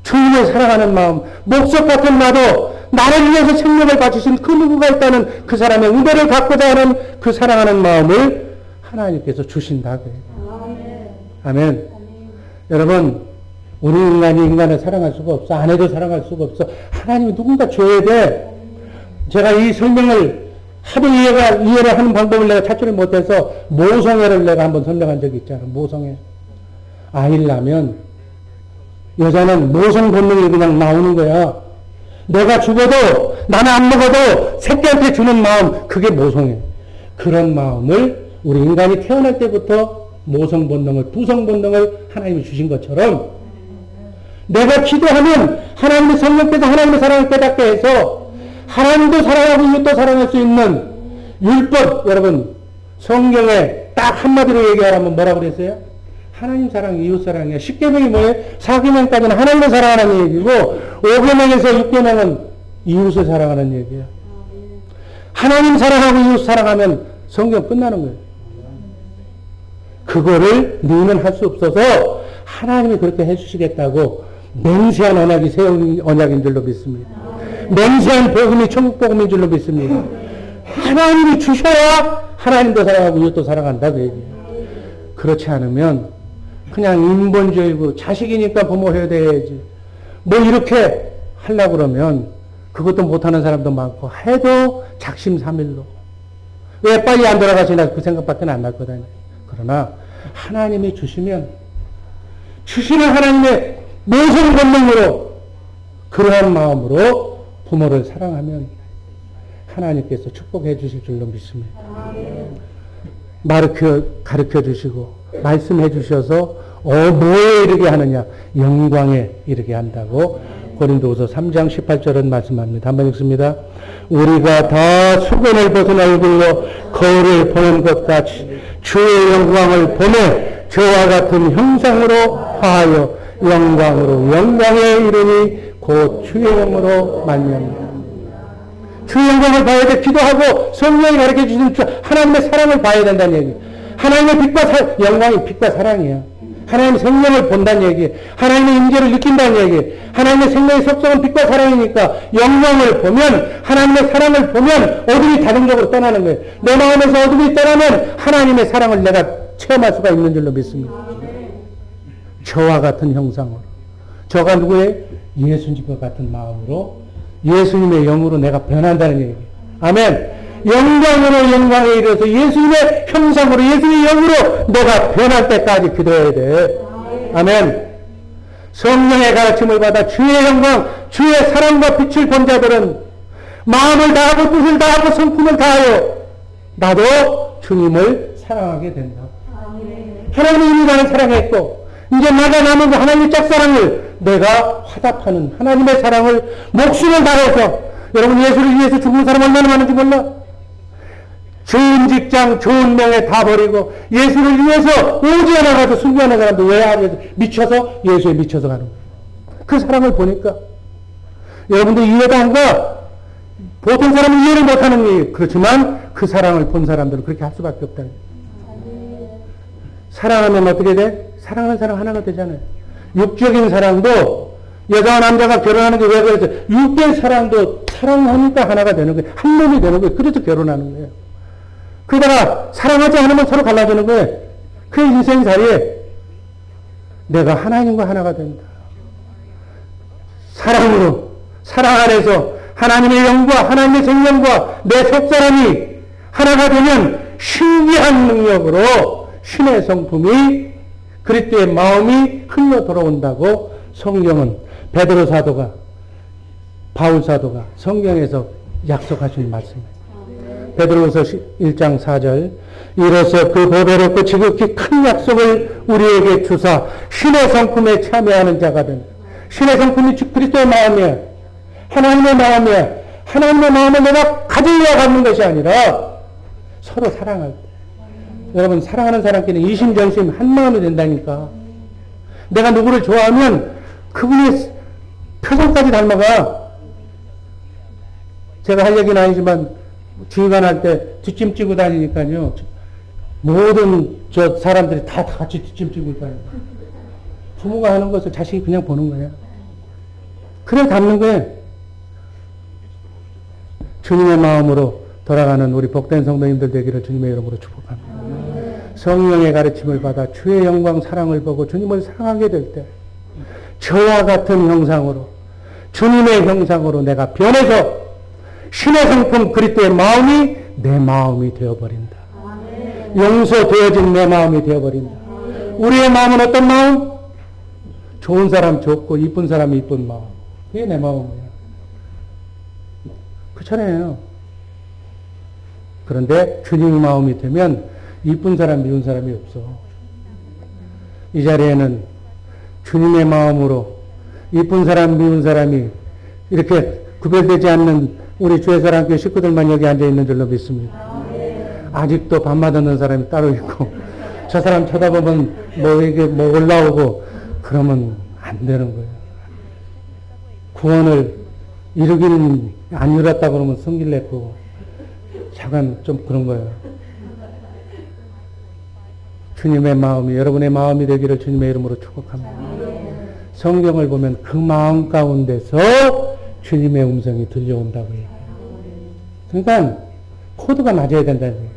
주님을 사랑하는 마음, 목석 같은 나도 나를 위해서 생명을 바치신 그 누구가 있다는 그 사람의 은혜를 갖고자 하는 그 사랑하는 마음을 하나님께서 주신다 그래요. 아멘. 여러분, 우리 인간이 인간을 사랑할 수가 없어. 아내도 사랑할 수가 없어. 하나님이 누군가 줘야 돼. 제가 이 설명을 하도 이해를 하는 방법을 내가 찾지를 못해서 모성애를 내가 한번 설명한 적이 있잖아. 모성애. 아이를 낳으면 여자는 모성 본능이 그냥 나오는 거야. 내가 죽어도 나는 안 먹어도 새끼한테 주는 마음, 그게 모성애. 그런 마음을 우리 인간이 태어날 때부터 모성 본능을, 부성 본능을 하나님이 주신 것처럼 내가 기도하면 하나님의 성령께서 하나님의 사랑을 깨닫게 해서 하나님도 사랑하고 이웃도 사랑할 수 있는 율법, 여러분 성경에 딱 한마디로 얘기하라면 뭐라고 그랬어요? 하나님 사랑, 이웃 사랑이야. 10계명이 뭐예요? 4계명까지는 하나님을 사랑하는 얘기고 5계명에서 6계명은 이웃을 사랑하는 얘기야. 하나님 사랑하고 이웃 사랑하면 성경 끝나는 거예요. 그거를 너희는 할 수 없어서 하나님이 그렇게 해주시겠다고 맹세한 언약이 새 언약인 줄로 믿습니다. 맹세한 복음이 천국 복음인 줄로 믿습니다. 하나님이 주셔야 하나님도 사랑하고 이웃도 사랑한다 그 얘기예요. 그렇지 않으면 그냥 인본주의고 자식이니까 부모 효대해야지 뭐 이렇게 하려고 그러면 그것도 못하는 사람도 많고 해도 작심삼일로 왜 빨리 안 돌아가시나 그 생각밖에 안 났거든요. 그러나 하나님이 주시면 주시는 하나님의 모성 본능으로 그러한 마음으로 부모를 사랑하면 하나님께서 축복해 주실 줄로 믿습니다. 가르쳐 주시고 말씀해 주셔서 뭐에 이르게 하느냐? 영광에 이르게 한다고 고린도후서 3장 18절은 말씀합니다. 한번 읽습니다. 우리가 다 수건을 벗은 얼굴로 거울을 보는 것 같이 주의 영광을 보내 저와 같은 형상으로 화하여 영광으로 영광에 이르니 곧 주의 영으로 말미암아. 주의 영광을 봐야 돼. 기도하고 성령이 가르쳐 주시는 하나님의 사랑을 봐야 된다는 얘기. 하나님의 빛과 영광이 빛과 사랑이야. 하나님의 생명을 본다는 얘기. 하나님의 임재를 느낀다는 얘기. 하나님의 생명의 속성은 빛과 사랑이니까 영광을 보면 하나님의 사랑을 보면 어둠이 자동적으로 떠나는 거예요. 내 마음에서 어둠이 떠나면 하나님의 사랑을 내가 체험할 수가 있는 줄로 믿습니다. 저와 같은 형상으로. 저가 누구예요? 예수님과 같은 마음으로 예수님의 영으로 내가 변한다는 얘기. 아멘. 영광으로 영광에 이르러서 예수님의 형상으로 예수님의 영으로 내가 변할 때까지 기도해야 돼. 아멘. 성령의 가르침을 받아 주의 영광, 주의 사랑과 빛을 본 자들은 마음을 다하고 뜻을 다하고 성품을 다하여 나도 주님을 사랑하게 된다. 하나님이 이미 나를 사랑했고 이제 나가 남은 하나님의 짝사랑을 내가 화답하는 하나님의 사랑을 목숨을 다해서 여러분 예수를 위해서 죽은 사람 얼마나 많은지 몰라? 좋은 직장, 좋은 명예 다 버리고 예수를 위해서 오지 않아 가서 순교하는 사람도 왜 하겠어? 미쳐서 예수에 미쳐서 가는 거예요. 그 사랑을 보니까 여러분들 이해도 안 가. 보통 사람은 이해를 못하는 거예요. 그렇지만 그 사랑을 본 사람들은 그렇게 할 수밖에 없다. 사랑하면 어떻게 돼? 사랑하는 사람 하나가 되잖아요. 육적인 사랑도 여자와 남자가 결혼하는 게 왜 그래서 육적 사랑도 사랑하니까 하나가 되는 거예요. 한 몸이 되는 거예요. 그래서 결혼하는 거예요. 그러다가 사랑하지 않으면 서로 갈라지는 거예요. 그 인생 자리에 내가 하나님과 하나가 된다. 사랑으로, 사랑 안에서 하나님의 영과 하나님의 생명과 내 속사람이 하나가 되면 신기한 능력으로 신의 성품이 그리스도의 마음이 흘러 돌아온다고 성경은 베드로 사도가 바울 사도가 성경에서 약속하신 말씀이에요. 베드로후서 1장 4절 이로써 그 보배롭고 지극히 큰 약속을 우리에게 주사 신의 성품에 참여하는 자가 된다. 신의 성품이 그리스도의 마음이야. 하나님의 마음이야. 하나님의 마음을 내가 가지려고 하는 것이 아니라 서로 사랑할 때. 여러분 사랑하는 사람끼리 이심전심 한 마음이 된다니까. 내가 누구를 좋아하면 그분의 표정까지 닮아가. 제가 할 얘기는 아니지만 주의관 할 때 뒷짐 찌고 다니니까요. 모든 저 사람들이 다 같이 뒷짐 찌고 다니고. 부모가 하는 것을 자식이 그냥 보는 거예요. 그래 닮는 거예요. 주님의 마음으로 돌아가는 우리 복된 성도님들 되기를 주님의 이름으로 축복합니다. 성령의 가르침을 받아 주의 영광 사랑을 보고 주님을 사랑하게 될 때 저와 같은 형상으로 주님의 형상으로 내가 변해서 신의 성품 그리스도의 마음이 내 마음이 되어버린다. 용서되어진 내 마음이 되어버린다. 우리의 마음은 어떤 마음? 좋은 사람 좋고 이쁜 사람 이쁜 마음. 그게 내 마음이야. 그렇잖아요. 그런데 주님 마음이 되면 이쁜 사람 미운 사람이 없어. 이 자리에는 주님의 마음으로 이쁜 사람, 미운 사람이 이렇게 구별되지 않는 우리 주의사랑교회 식구들만 여기 앉아 있는 줄로 믿습니다. 아직도 밥맛 없는 사람이 따로 있고, 저 사람 쳐다보면 이게 올라오고, 그러면 안 되는 거예요. 구원을 이루기는 안 이뤘다 그러면 성질 내고, 잠깐 좀 그런 거예요. 주님의 마음이 여러분의 마음이 되기를 주님의 이름으로 축복합니다. 성경을 보면 그 마음 가운데서 주님의 음성이 들려온다고 해요. 그러니까 코드가 맞아야 된다는 거예요.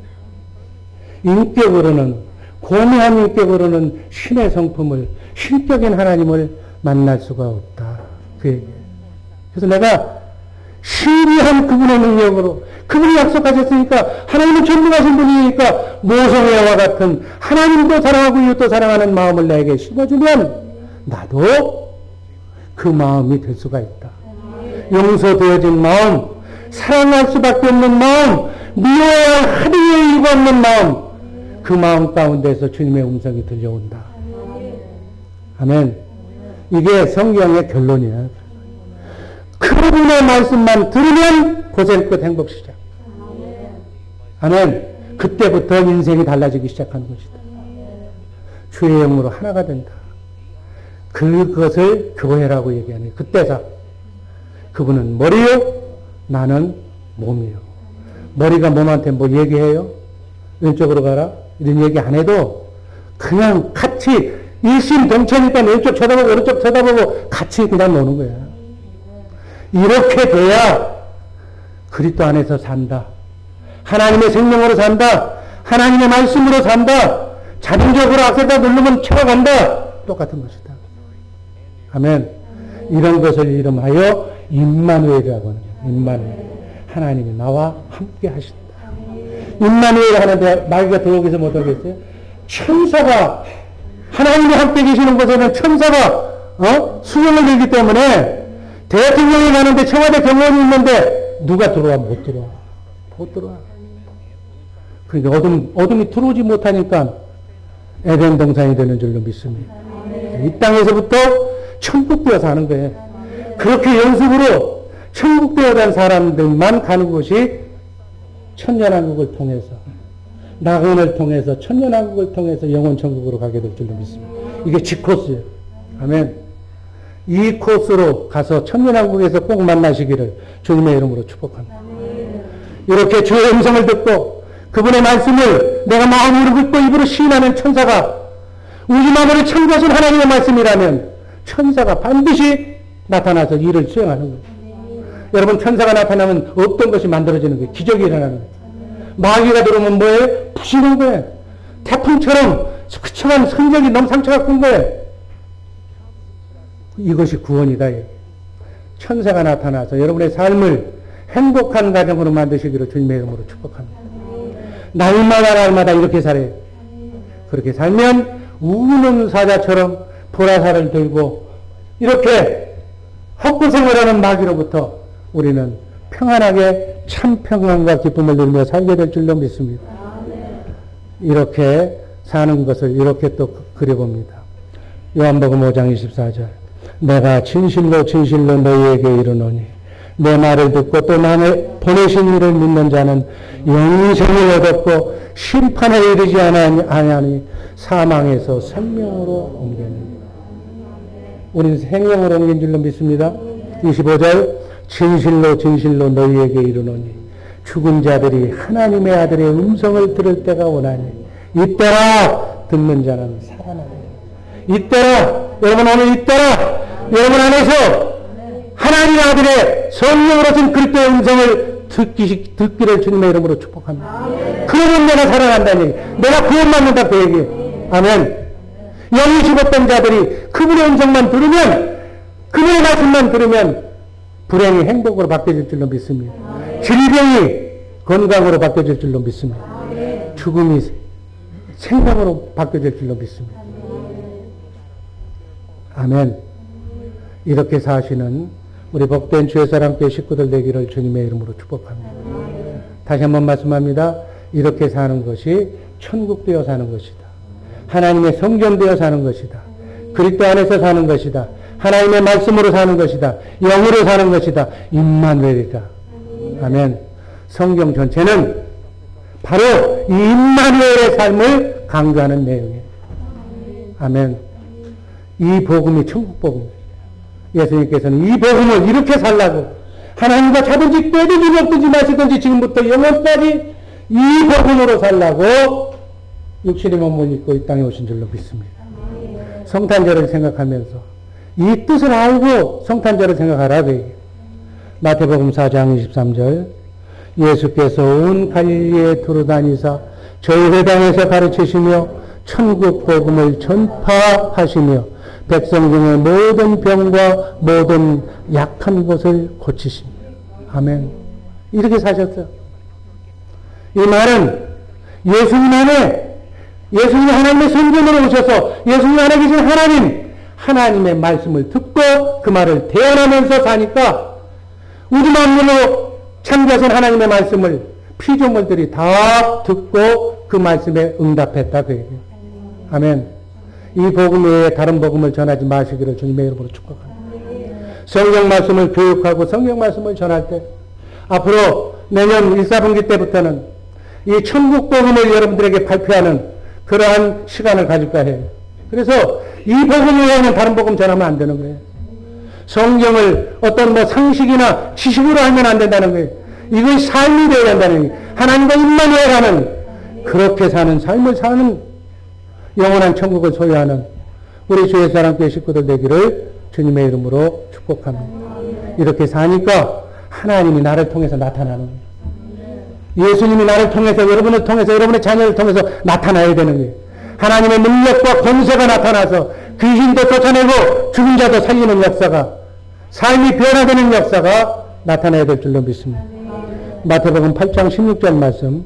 인격으로는, 고뇌한 인격으로는 신의 성품을, 신격인 하나님을 만날 수가 없다. 그 얘기예요. 그래서 내가 신비한 그분의 능력으로, 그분이 약속하셨으니까, 하나님은 전능하신 분이니까 모성애와 같은 하나님도 사랑하고 이웃도 사랑하는 마음을 내게 심어주면 나도 그 마음이 될 수가 있다. 용서되어진 마음, 사랑할 수밖에 없는 마음, 미워야 하루 이유가 없는 마음, 그 마음 가운데서 주님의 음성이 들려온다. 아멘. 이게 성경의 결론이야. 그분의 말씀만 들으면 고생끝 행복 시작. 아멘. 그때부터 인생이 달라지기 시작하는 것이다. 주의 영으로 하나가 된다. 그것을 교회라고 얘기하는 거예요. 그때서 그분은 머리요, 나는 몸이요. 머리가 몸한테 뭐 얘기해요? 왼쪽으로 가라? 이런 얘기 안 해도 그냥 같이 일심동체니까 왼쪽 쳐다보고 오른쪽 쳐다보고 같이 그냥 노는 거야. 이렇게 돼야 그리스도 안에서 산다. 하나님의 생명으로 산다. 하나님의 말씀으로 산다. 자동적으로 악세다 누르면 쳐간다. 똑같은 것이다. 아멘. 이런 것을 이름하여 임마누엘이라고 하는 거예요. 임마누엘. 하나님이 나와 함께 하신다. 임마누엘 하는데 마귀가 들어오기서 못하겠어요? 천사가 하나님이 함께 계시는 곳에는 천사가 수령을 들기 때문에 대통령이 가는데 청와대 경호원이 있는데 누가 들어와? 못 들어와. 못 들어와. 그러니까 어둠이 들어오지 못하니까 에덴 동산이 되는 줄로 믿습니다. 이 땅에서부터 천국 되어 사는 거예요. 그렇게 연습으로 천국 되어 간 사람들만 가는 곳이 천년왕국을 통해서, 낙원을 통해서, 천년왕국을 통해서 영원 천국으로 가게 될 줄로 믿습니다. 이게 G코스예요. 아멘. 이 코스로 가서 천년왕국에서 꼭 만나시기를 주님의 이름으로 축복합니다. 이렇게 주의 음성을 듣고 그분의 말씀을 내가 마음으로 듣고 입으로 시인하는 천사가 우리 마음을 창조하신 하나님의 말씀이라면 천사가 반드시 나타나서 일을 수행하는 거예요. 여러분, 천사가 나타나면 없던 것이 만들어지는 거예요. 기적이 일어나는 거예요. 마귀가 들어오면 뭐예요? 부시는 거예요. 태풍처럼 그처럼 성적이 너무 상처가 큰 거예요. 이것이 구원이다. 천사가 나타나서 여러분의 삶을 행복한 가정으로 만드시기를 주님의 이름으로 축복합니다. 날마다 이렇게 살아요. 그렇게 살면 우는 사자처럼 보라살을 들고 이렇게 헛구생을 하는 마귀로부터 우리는 평안하게 참 평안과 기쁨을 누리며 살게 될 줄로 믿습니다. 이렇게 사는 것을 이렇게 또 그려봅니다. 요한복음 5장 24절. 내가 진실로 진실로 너희에게 이르노니 내 말을 듣고 또 나를 보내신 이를 믿는 자는 영생을 얻었고 심판에 이르지 아니하니 사망에서 생명으로 옮겼느니라. 우리는 생명으로 옮긴 줄로 믿습니다. 25절. 진실로 진실로 너희에게 이르노니 죽은 자들이 하나님의 아들의 음성을 들을 때가 오나니 이때라 듣는 자는 살아나리라. 이때라, 여러분 오늘 이때라 여러분 안에서 하나님의 아들의 성령으로서 그리스도의 음성을 듣기를 주님의 이름으로 축복합니다. 그러면 내가 살아난다는 얘기, 내가 구원받는다 그 얘기예요. 아멘. 영이 죽었던 자들이 그분의 음성만 들으면, 그분의 말씀만 들으면 불행이 행복으로 바뀌어질 줄로 믿습니다. 질병이 건강으로 바뀌어질 줄로 믿습니다. 죽음이 생명으로 바뀌어질 줄로 믿습니다. 아멘. 이렇게 사시는 우리 복된 주의 사랑교회 식구들 되기를 주님의 이름으로 축복합니다. 다시 한번 말씀합니다. 이렇게 사는 것이 천국 되어 사는 것이다. 하나님의 성전되어 사는 것이다. 그리스도 안에서 사는 것이다. 하나님의 말씀으로 사는 것이다. 영으로 사는 것이다. 임마누엘이다. 아멘. 성경 전체는 바로 이 임마누엘의 삶을 강조하는 내용이에요. 아멘. 이 복음이 천국 복음이에요. 예수님께서는 이 복음을 이렇게 살라고 하나님과 자든지 때든지 먹든지 마시든지 지금부터 영원까지 이 복음으로 살라고 육신의 몸을 입고 이 땅에 오신 줄로 믿습니다. 성탄절을 생각하면서 이 뜻을 알고 성탄절을 생각하라고 얘기해요. 마태복음 4장 23절 예수께서 온 갈릴리에 두루다니사 저희 회당에서 가르치시며 천국 복음을 전파하시며 백성 중의 모든 병과 모든 약한 것을 고치십니다. 아멘. 이렇게 사셨어요. 이 말은 예수님 안에 예수님이 하나님의 성전으로 오셔서 예수님 안에 계신 하나님의 말씀을 듣고 그 말을 대언하면서 사니까 우주 만물로 창조하신 하나님의 말씀을 피조물들이 다 듣고 그 말씀에 응답했다 그 얘기예요. 아멘. 이 복음 외에 다른 복음을 전하지 마시기를 주님의 이름으로 축복합니다. 성경 말씀을 교육하고 성경 말씀을 전할 때 앞으로 내년 1사분기 때부터는 이 천국 복음을 여러분들에게 발표하는 그러한 시간을 가질까 해요. 그래서 이 복음 외에는 다른 복음 전하면 안 되는 거예요. 성경을 어떤 상식이나 지식으로 하면 안 된다는 거예요. 이건 삶이 되어야 한다는 거예요. 하나님과 임마누엘하는 그렇게 사는 삶을 사는 영원한 천국을 소유하는 우리 주의 사랑교회 식구들 되기를 주님의 이름으로 축복합니다. 이렇게 사니까 하나님이 나를 통해서 나타나는 거예요. 예수님이 나를 통해서 여러분을 통해서 여러분의 자녀를 통해서 나타나야 되는 거예요. 하나님의 능력과 권세가 나타나서 귀신도 쫓아내고 죽은 자도 살리는 역사가 삶이 변화되는 역사가 나타나야 될 줄로 믿습니다. 마태복음 8장 16절 말씀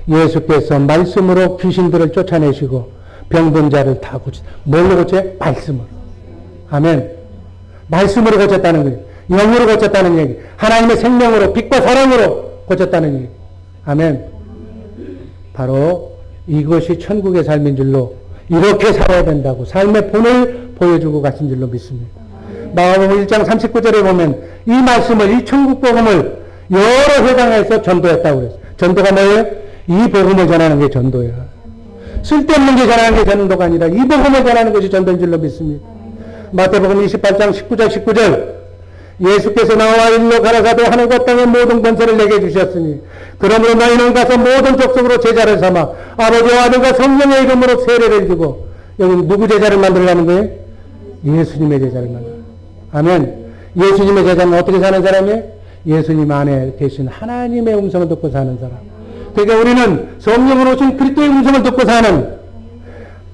예수께서 말씀으로 귀신들을 쫓아내시고 병든 자를 다 고치 뭘로 고쳐요? 말씀으로. 아멘. 말씀으로 고쳤다는 거예요. 영으로 고쳤다는 얘기. 하나님의 생명으로 빛과 사랑으로 고쳤다는 얘기. 아멘. 바로 이것이 천국의 삶인 줄로 이렇게 살아야 된다고 삶의 본을 보여주고 가신 줄로 믿습니다. 마가복음 1장 39절에 보면 이 말씀을 이 천국 복음을 여러 회당에서 전도했다고 그랬어요. 전도가 뭐예요? 이 복음을 전하는 게 전도예요. 쓸데없는 게 전하는 게 전도가 아니라 이 복음을 전하는 것이 전도인 줄로 믿습니다. 마태복음 28장 19절 예수께서 나와 일로 가라사대 하늘과 땅의 모든 권세를 내게 주셨으니 그러므로 너희는 가서 모든 족속으로 제자를 삼아 아버지와 아들과 성령의 이름으로 세례를 주고 여기 누구 제자를 만들라는 거예요? 예수님의 제자를 만들어. 아멘. 예수님의 제자는 어떻게 사는 사람이에요? 예수님 안에 계신 하나님의 음성을 듣고 사는 사람. 그러니까 우리는 성령으로 오신 그리스도의 음성을 듣고 사는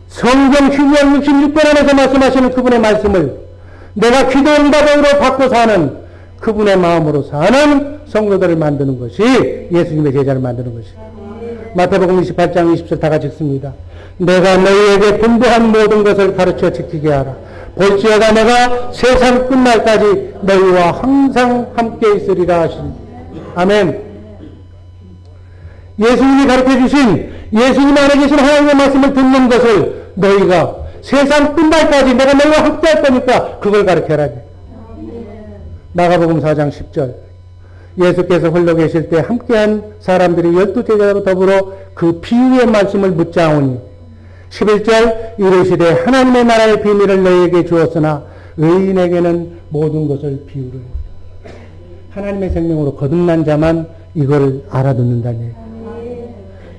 성경 신약 66권 안에서 말씀하시는 그분의 말씀을 내가 기도 응답으로 받고 사는 그분의 마음으로 사는 성도들을 만드는 것이 예수님의 제자를 만드는 것이다. 마태복음 28장 20절 다 같이 읽습니다. 내가 너희에게 분부한 모든 것을 가르쳐 지키게 하라. 볼지어다 내가 세상 끝날까지 너희와 항상 함께 있으리라 하시니. 아멘. 예수님이 가르쳐 주신 예수님 안에 계신 하나님의 말씀을 듣는 것을 너희가 세상 끝날까지 내가 너희와 함께 할 거니까 그걸 가르쳐라. 마가복음 4장 10절 예수께서 홀로 계실 때 함께한 사람들이 12제자로 더불어 그 비유의 말씀을 묻자오니 11절 이르시되 하나님의 나라의 비밀을 너희에게 주었으나 의인에게는 모든 것을 비유를 하나님의 생명으로 거듭난 자만 이걸 알아듣는다는 얘기예요.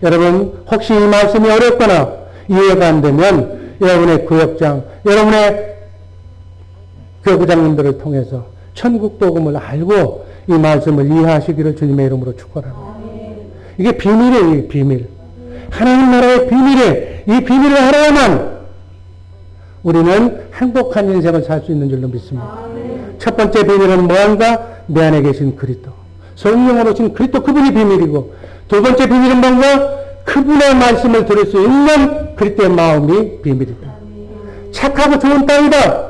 여러분 혹시 이 말씀이 어렵거나 이해가 안 되면 여러분의 구역장, 여러분의 교구장님들을 통해서 천국 복음을 알고 이 말씀을 이해하시기를 주님의 이름으로 축원합니다. 이게 비밀이에요. 이 비밀. 하나님 나라의 비밀에 이 비밀을 알아야만 우리는 행복한 인생을 살 수 있는 줄로 믿습니다. 첫 번째 비밀은 뭐한가? 내 안에 계신 그리스도. 성령으로 오신 그리스도 그분이 비밀이고 두 번째 비밀은 뭔가? 그분의 말씀을 들을 수 있는 그리스도의 마음이 비밀이다. 착하고 좋은 땅이다.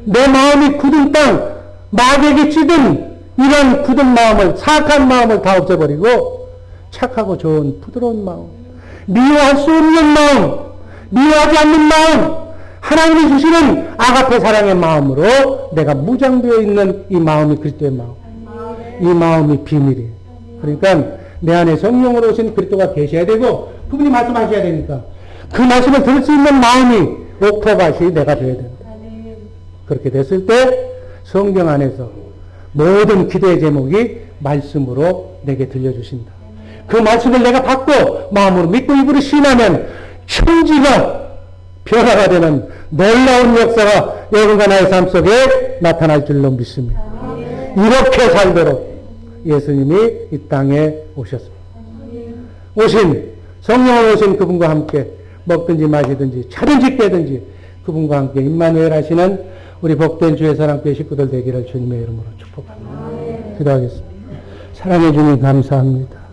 내 마음이 굳은 땅, 마귀에게 찌든 이런 굳은 마음을, 사악한 마음을 다 없애버리고 착하고 좋은 부드러운 마음, 미워할 수 없는 마음, 미워하지 않는 마음, 하나님이 주시는 아가페 사랑의 마음으로 내가 무장되어 있는 이 마음이 그리스도의 마음. 이 마음이 비밀이에요. 그러니까 내 안에 성령으로 오신 그리스도가 계셔야 되고 그분이 말씀하셔야 되니까 그 말씀을 들을 수 있는 마음이 옥토밭이 내가 되어야 된다. 그렇게 됐을 때 성경 안에서 모든 기도의 제목이 말씀으로 내게 들려주신다. 그 말씀을 내가 받고 마음으로 믿고 입으로 신하면 천지가 변화가 되는 놀라운 역사가 여러분과 나의 삶 속에 나타날 줄로 믿습니다. 이렇게 살도록 예수님이 이 땅에 오셨습니다. 오신 성령을 오신 그분과 함께 먹든지 마시든지 차든지 깨든지 그분과 함께 임마누엘 하시는 우리 복된 주의 사랑교회 식구들 되기를 주님의 이름으로 축복합니다. 기도하겠습니다. 사랑해 주님 감사합니다.